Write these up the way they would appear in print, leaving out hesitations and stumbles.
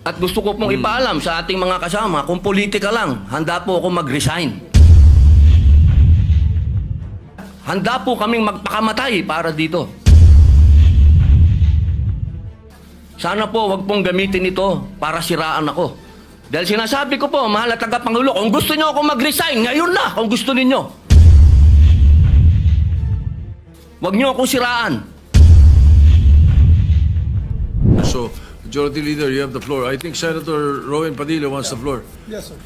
At gusto ko pong ipaalam sa ating mga kasama, kung politika lang, handa po ako mag-resign. Handa po kaming magpakamatay para dito. Sana po wag pong gamitin ito para siraan ako. Dahil sinasabi ko po, mahal na tagapangulo, kung gusto niyo ako mag-resign, ngayon na, kung gusto ninyo. Wag niyo akong siraan. So, Majority Leader, you have the floor. I think Senator Rowan Padilla wants the floor. Yes, sir.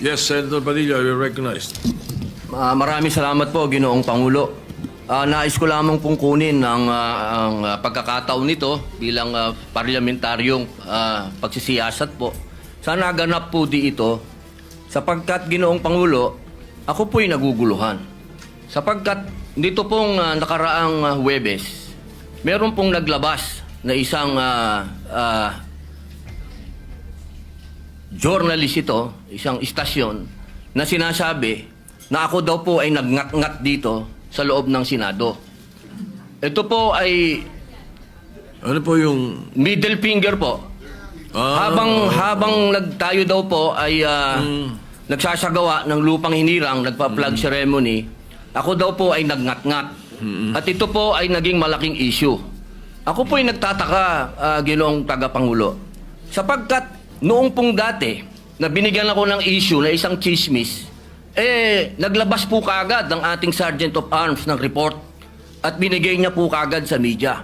Yes, Senator Padilla, you're recognized. Maraming salamat po, Ginoong Pangulo. Nais ko lamang pong kunin ang pagkakataon nito bilang parlamentaryong pagsisiyasat po. Sana ganap po di ito sapagkat, Ginoong Pangulo, ako po'y naguguluhan. Sapagkat dito pong nakaraang Huwebes, meron pong naglabas na isang journalist ito, isang istasyon, na sinasabi na ako daw po ay nagngat-ngat dito sa loob ng Senado. Ito po ay Ano po yung... middle finger po. Habang tayo daw po ay nagsasagawa ng lupang hinirang, nagpa-flag ceremony, ako daw po ay nagngat-ngat. At ito po ay naging malaking issue. Ako po ay nagtataka, Ginoong Tagapangulo, sapagkat noong pong dati na binigyan ako ng issue na isang chismis, naglabas po kaagad ng ating Sergeant of Arms ng report at binigay niya po kaagad sa media.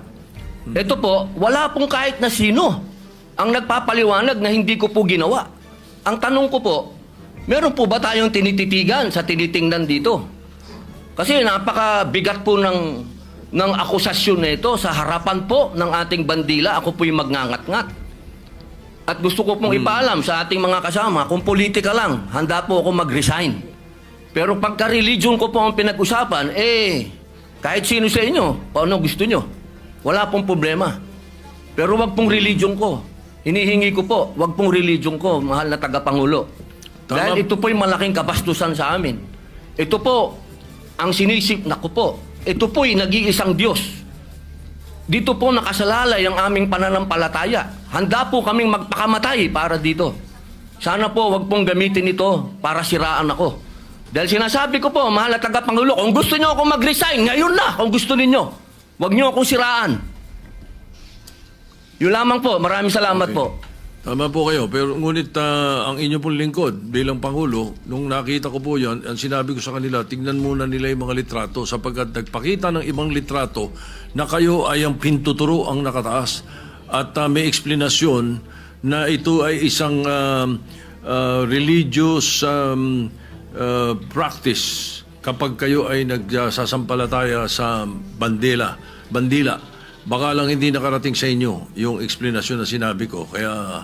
Ito po, wala pong kahit na sino ang nagpapaliwanag na hindi ko po ginawa. Ang tanong ko po, meron po ba tayong tinititigan sa tinitingnan dito? Kasi napakabigat po ng akusasyon na ito sa harapan po ng ating bandila. Ako po'y magngangat-ngat. At gusto ko pong ipaalam sa ating mga kasama, kung politika lang, handa po ako mag-resign. Pero pagka-religion ko po ang pinag-usapan, kahit sino sa inyo, paano gusto nyo, wala pong problema. Pero wag pong religion ko. Hinihingi ko po, wag pong religion ko, mahal na tagapangulo. Dahil ito po'y malaking kabastusan sa amin. Ito po, ang sinisip na ko po, ito po'y nag-iisang Diyos. Dito po nakasalalay ang aming pananampalataya. Handa po kaming magpakamatay para dito. Sana po wag pong gamitin ito para siraan ako. Dahil sinasabi ko po, mahal na tagapangulo, kung gusto niyo ako mag-resign, ngayon na, kung gusto ninyo. Wag niyo akong siraan. Yun lamang po. Maraming salamat po. Tama po kayo, pero ngunit ang inyo pong lingkod bilang Pangulo, nung nakita ko po yan, ang sinabi ko sa kanila, tingnan muna nila yung mga litrato sapagkat nagpakita ng ibang litrato na kayo ay ang pintuturo ang nakataas at may eksplanasyon na ito ay isang religious practice kapag kayo ay nagsasampalataya sa bandila. Baka lang hindi nakarating sa inyo yung explanation na sinabi ko. Kaya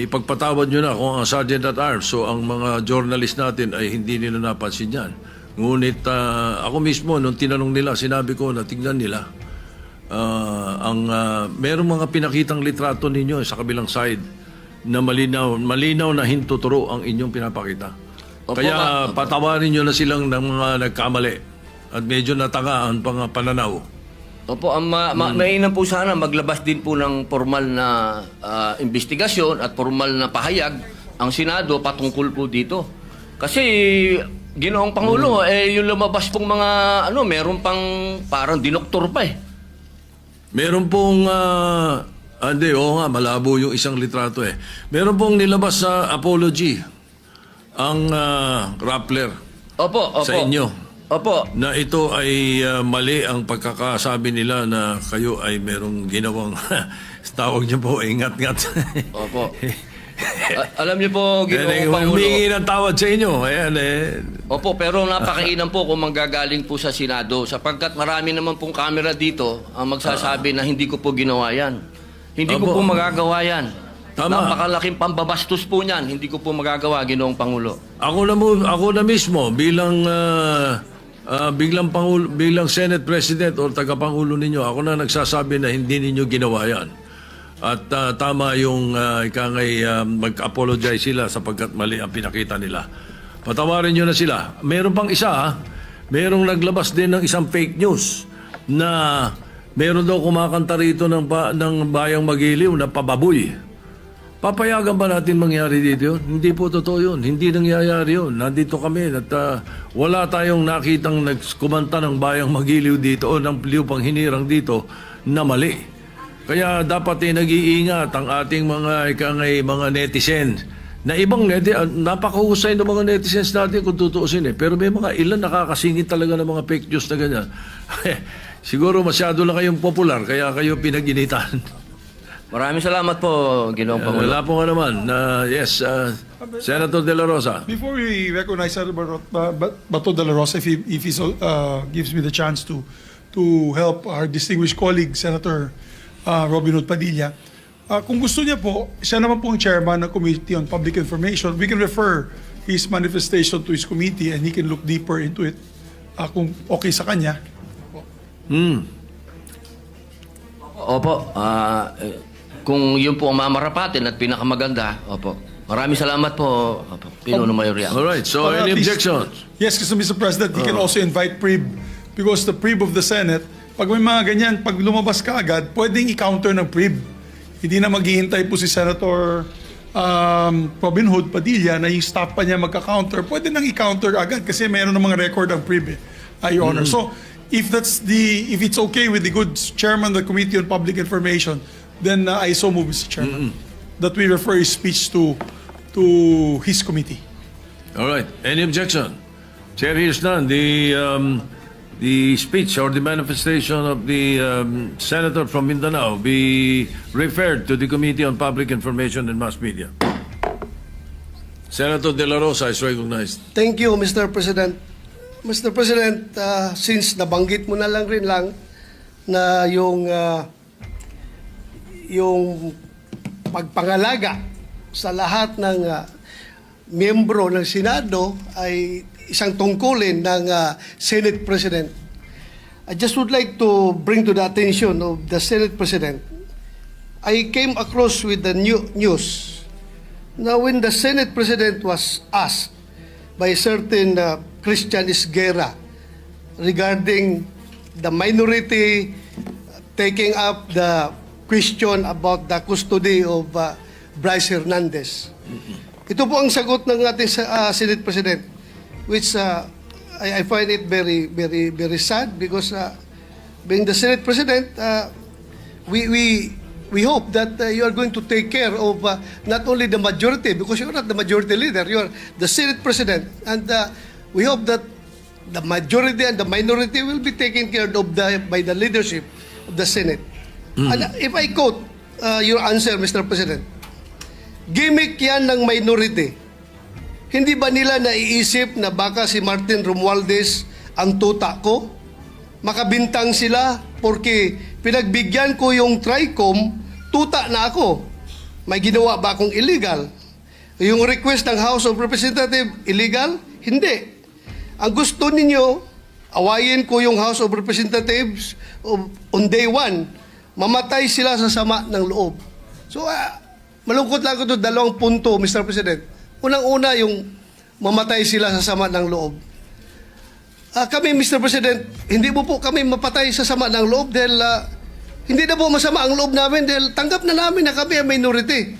ipagpatawad nyo na kung ang Sergeant at Arms, so ang mga journalist natin ay hindi nila napansin yan. Ngunit ako mismo, nung tinanong nila, sinabi ko na tignan nila. Merong mga pinakitang litrato ninyo sa kabilang side na malinaw na hintuturo ang inyong pinapakita. Opo, Kaya patawarin nyo na silang ng mga nagkamali at medyo natangaan pang pananaw. Opo, mainam po sana maglabas din po ng formal na investigasyon at formal na pahayag ang Senado patungkol po dito. Kasi, Ginoong Pangulo, yung lumabas pong mga, meron pang parang dinoktor pa eh. Meron pong, malabo yung isang litrato eh. Meron pong nilabas sa apology ang Rappler Opo. sa inyo. Opo. Na ito ay mali ang pagkakasabi nila na kayo ay merong ginawang tawag niyo po, ingat-ngat. Opo. Alam niyo po, Ginoong Pangulo. Humingi ng tawad sa inyo. Ayan Opo, pero napakainam po kung manggagaling po sa Senado sapagkat marami naman pong camera dito ang magsasabi na hindi ko po ginawa yan. Hindi ko po magagawa yan. Tama. Napakalaking pambabastos po niyan. Hindi ko po magagawa, Ginoong Pangulo. Ako na mismo bilang bilang Senate President o tagapangulo ninyo, ako na nagsasabi na hindi ninyo ginawa yan. At tama yung mag-apologize sila sapagkat mali ang pinakita nila. Patawarin nyo na sila. Meron pang isa, merong naglabas din ng isang fake news na meron daw kumakanta rito ng Bayang Magiliw na pababoy. Papayagan ba natin mangyari dito yun? Hindi po totoo yun. Hindi nangyayari yun. Nandito kami at wala tayong nakitang nagkumanta ng bayang magiliw dito o ng lupang hinirang dito na mali. Kaya dapat nag-iingat ang ating mga netizens. Na ibang napakahusay ng mga netizens natin kung tutuusin eh. Pero may mga ilan nakakasingit talaga ng mga fake news na ganyan. Siguro masyado na kayong popular kaya kayo pinag-initan. Maraming salamat po, Ginoong Pangulo. Wala po nga naman. Yes, Senator De La Rosa. Before we recognize Senator Bato de la Rosa, if he gives me the chance to help our distinguished colleague, Senator Robin Hood Padilla, kung gusto niya po, siya naman po ang chairman ng Committee on Public Information. We can refer his manifestation to his committee and he can look deeper into it kung okay sa kanya. Opo, kung yun po ang mamarapatin at pinakamaganda, opo. Maraming salamat po, opo, Pinuno Mayor Yang. Alright, so At any least- objections? Yes, kasi Mr. President, he can also invite PRIB because the PRIB of the Senate, pag may mga ganyan, pag lumabas ka agad, pwedeng i-counter ng PRIB. Hindi na maghihintay po si Senator Robin Hood Padilla na yung staff pa niya magka-counter. Pwede nang i-counter agad kasi mayroon ng mga record ang PRIB, Your Honor. So, if it's okay with the good chairman of the Committee on Public Information, then I so move, Mr. Chairman, that we refer his speech to his committee. Alright, any objection? Chair hears none. The speech or the manifestation of the senator from Mindanao be referred to the Committee on Public Information and Mass Media. Senator De La Rosa is recognized. Thank you, Mr. President. Mr. President, since nabanggit mo na lang rin na yung pagpangalaga sa lahat ng miyembro ng Senado ay isang tungkulin ng Senate President. I just would like to bring to the attention of the Senate President. I came across with the news. Now, when the Senate President was asked by a certain Christian Esguerra regarding the minority taking up the question about the custody of Bryce Hernandez. Ito po ang sagot ng ating Senate President, which I find it very, very, very sad because being the Senate President, we hope that you are going to take care of not only the majority, because you're not the majority leader, you're the Senate President, and we hope that the majority and the minority will be taken care of by the leadership of the Senate. And if I quote your answer, Mr. President, gimmick yan ng minority. Hindi ba nila naiisip na baka si Martin Romualdez ang tuta ko? Makabintang sila porque pinagbigyan ko yung TRICOM, tuta na ako. May ginawa ba akong illegal? Yung request ng House of Representatives, illegal? Hindi. Ang gusto ninyo, awayin ko yung House of Representatives on day one. Mamatay sila sa sama ng loob. So, malungkot lang ko ito, dalawang punto, Mr. President. Unang-una, yung mamatay sila sa sama ng loob. Kami, Mr. President, hindi mo po kami mapatay sa sama ng loob dahil hindi na po masama ang loob namin dahil tanggap na namin na kami ang minority.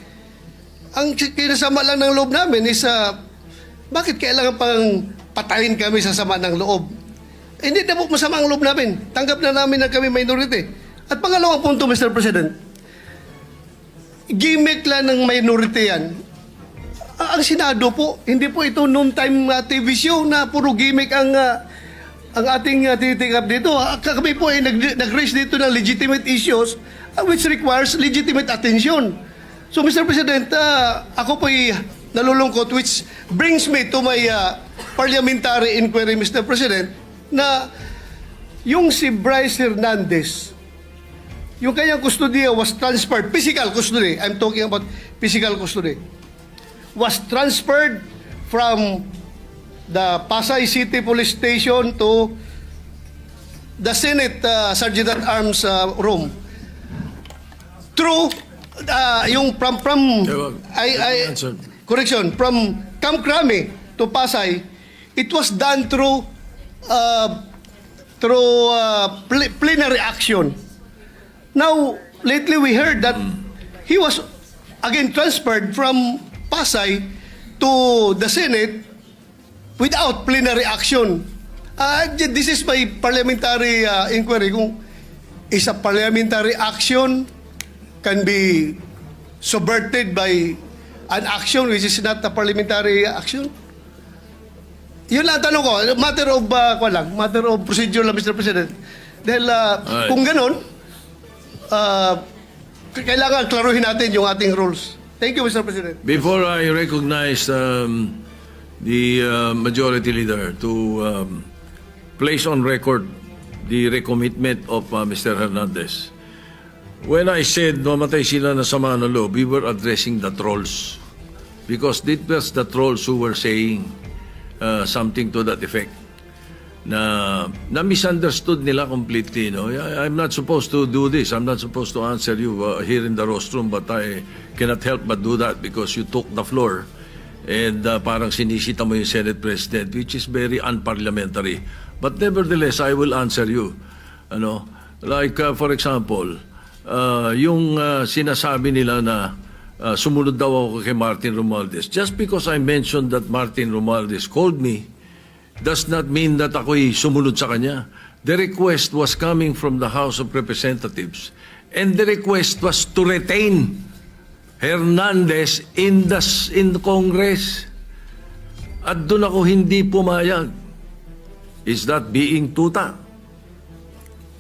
Ang kinasama lang ng loob namin is bakit kailangan pang patayin kami sa sama ng loob? Hindi na po masama ang loob namin. Tanggap na namin na kami minority. At pangalawang punto, Mr. President, gimmick lang ng minority yan. Ang Senado po, hindi po ito noontime TV show na puro gimmick ang ating tinitikap dito. Kami po ay nag-raise dito ng legitimate issues which requires legitimate attention. So, Mr. President, ako po ay nalulungkot which brings me to my parliamentary inquiry, Mr. President, na yung si Bryce Hernandez, yung kanyang custody was transferred, physical custody, I'm talking about physical custody, was transferred from the Pasay City Police Station to the Senate Sergeant at Arms room. Through yung from correction, from Camp Crame to Pasay, it was done through plenary action. Now, lately we heard that he was again transferred from Pasay to the Senate without plenary action. This is my parliamentary inquiry. Kung is a parliamentary action can be subverted by an action which is not a parliamentary action? Yun lang tanong ko. Matter of procedure lang, Mr. President. Dahil kung ganun, kailangan klaruhin natin yung ating rules. Thank you, Mr. President. Before I recognize the majority leader to place on record the recommitment of Mr. Hernandez, when I said mamatay sila na sama ng loob, we were addressing the trolls. Because it was the trolls who were saying something to that effect. Na misunderstood nila completely. No? I'm not supposed to do this. I'm not supposed to answer you here in the rostrum, but I cannot help but do that because you took the floor and parang sinisita mo yung Senate President, which is very unparliamentary. But nevertheless, I will answer you. Ano? Like, for example, yung sinasabi nila na sumunod daw ako kay Martin Romualdez. Just because I mentioned that Martin Romualdez called me, does not mean that ako'y sumunod sa kanya. The request was coming from the House of Representatives. And the request was to retain Hernandez in the Congress. At doon ako hindi pumayag. Is that being tuta?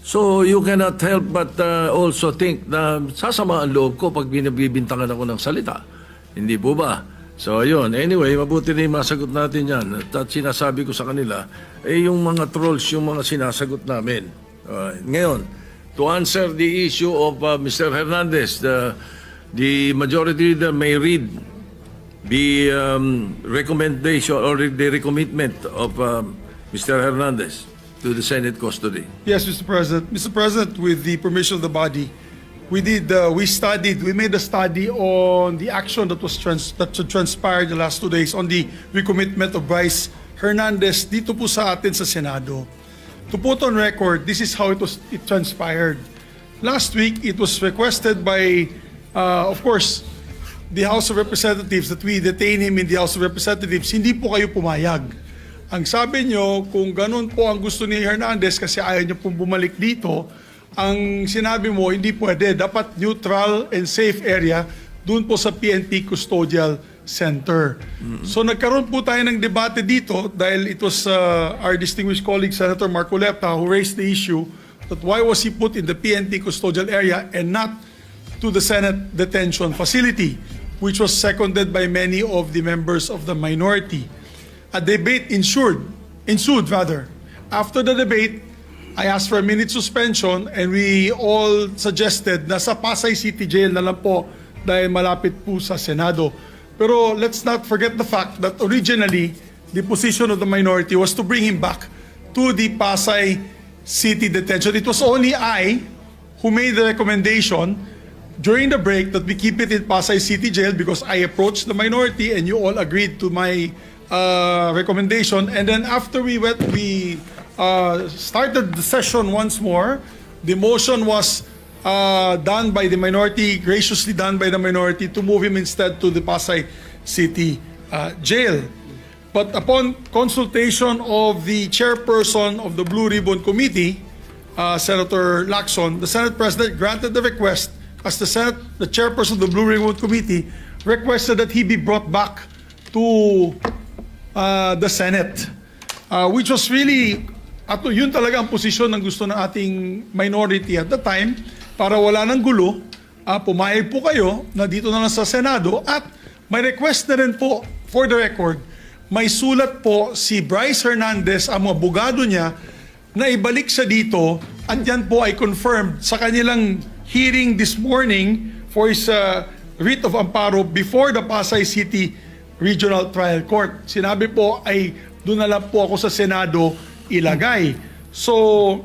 So you cannot help but also think na sasama ang loob ko pag binabibintangan ako ng salita. Hindi po ba? So ayun, anyway, mabuti na yung masagot natin yan. At sinasabi ko sa kanila, yung mga trolls, yung mga sinasagot namin. Ngayon, to answer the issue of Mr. Hernandez, the majority leader may read the recommendation or the recommitment of Mr. Hernandez to the Senate custody. Yes, Mr. President. Mr. President, with the permission of the body, we made a study on the action that transpired the last 2 days on the recommitment of Bryce Hernandez dito po sa atin sa Senado. To put on record, this is how it transpired. Last week, it was requested by, of course, the House of Representatives that we detain him in the House of Representatives. Hindi po kayo pumayag. Ang sabi nyo, kung ganun po ang gusto ni Hernandez kasi ayaw nyo pong bumalik dito, ang sinabi mo, hindi pwede. Dapat neutral and safe area doon po sa PNP Custodial Center. So nagkaroon po tayo ng debate dito dahil it was our distinguished colleague, Senator Marcoleta, who raised the issue that why was he put in the PNP Custodial area and not to the Senate Detention Facility, which was seconded by many of the members of the minority. A debate ensued. After the debate, I asked for a minute suspension and we all suggested na sa Pasay City Jail na lang po dahil malapit po sa Senado. Pero let's not forget the fact that originally, the position of the minority was to bring him back to the Pasay City Detention. It was only I who made the recommendation during the break that we keep it in Pasay City Jail because I approached the minority and you all agreed to my recommendation. And then after we started the session once more, the motion was done by the minority, graciously done by the minority, to move him instead to the Pasay City Jail. But upon consultation of the chairperson of the Blue Ribbon Committee, Senator Lacson, the Senate President granted the request as the chairperson of the Blue Ribbon Committee requested that he be brought back to the Senate, which was really yun talaga ang posisyon ng gusto ng ating minority at the time para wala ng gulo. Pumayag po kayo na dito na lang sa Senado at may request na rin po, for the record, may sulat po si Bryce Hernandez, ang mga abogado niya, na ibalik siya dito at yan po ay confirmed sa kanilang hearing this morning for his writ of amparo before the Pasay City Regional Trial Court. Sinabi po ay doon na lang po ako sa Senado ilagay. So,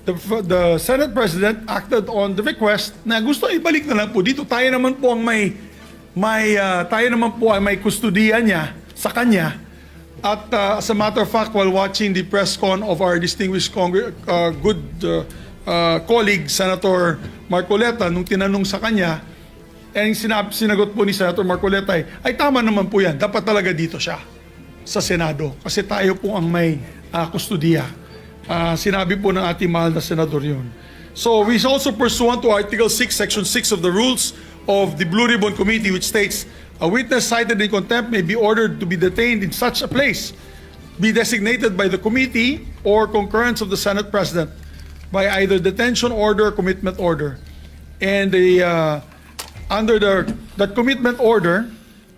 the Senate President acted on the request na gusto ibalik na lang po dito. Tayo naman po ang may kustodiya niya sa kanya. At as a matter of fact, while watching the press con of our distinguished colleague Senator Marcoleta, nung tinanong sa kanya And sinagot po ni Senator Marcoleta ay tama naman po yan. Dapat talaga dito siya sa Senado. Kasi tayo po ang may kustudiya. Sinabi po ng ating mahal na senador yun. So we also pursuant to Article 6, Section 6 of the rules of the Blue Ribbon Committee, which states, a witness cited in contempt may be ordered to be detained in such a place, be designated by the committee or concurrence of the Senate President by either detention order or commitment order. And under that commitment order,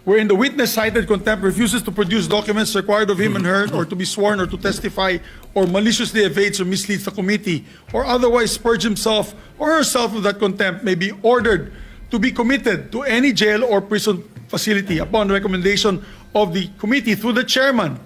wherein the witness cited contempt refuses to produce documents required of him and her, or to be sworn or to testify, or maliciously evades or misleads the committee, or otherwise purge himself or herself of that contempt, may be ordered to be committed to any jail or prison facility upon recommendation of the committee through the chairman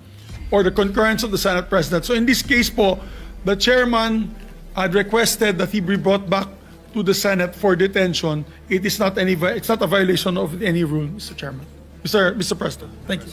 or the concurrence of the Senate President. So in this case po, the chairman had requested that he be brought back to the Senate for detention. It's not a violation of any rule, Mr. Chairman. Mr. President, thank you.